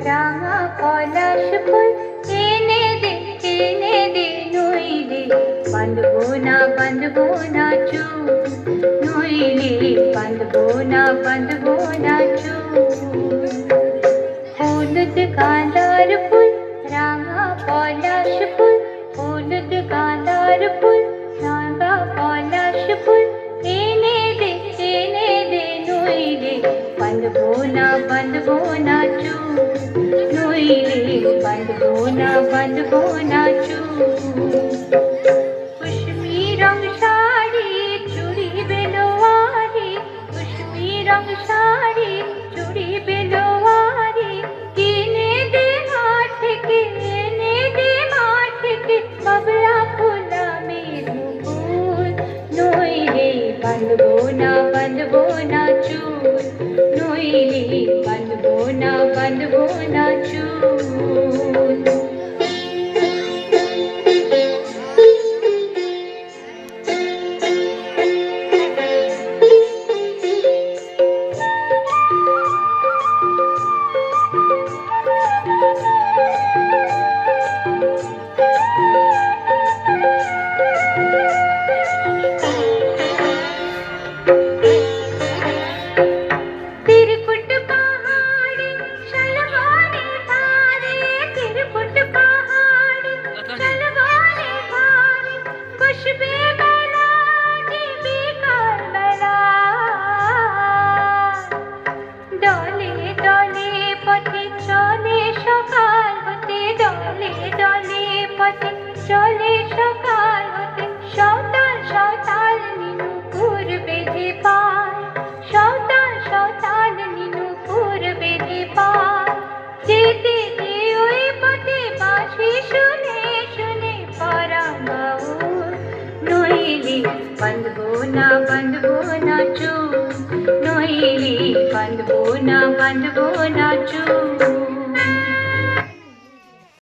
রাঙা পলাশ ফুল এনে দে নইলে বাঁধবো না চুল, নইলে বাঁধবো না চুল। হলুদ গাঁদার ফুল রাঙা পলাশ ফুল, হলুদ গাঁদার ফুল রাঙা পলাশ ফুল এনে দে নইলে বাঁধবো না চুল, নইলে বাঁধবো না চুল। কুসুমি রং শাড়ি চুড়ি বেলোয়ারি, কুসুমি রং শাড়ি চুড়ি বেলোয়ারি কিনে দে মাঠ থেকে, এনে দে মাঠ থেকে বাবলা ফুলামের মুকুল, নইলে বাঁধবো না চুল, নইলে বাঁধবো না চুল। চলে সকাল হতে সওতাল নীনুপুর বেঁধে পায়, সওতাল নীনুপুর বেঁধে পায়। যেতে ওই পথে বাঁশি শুনে পরাণ বাউল, নইলে বাঁধবো না চুল, নইলে বাঁধবো না চুল।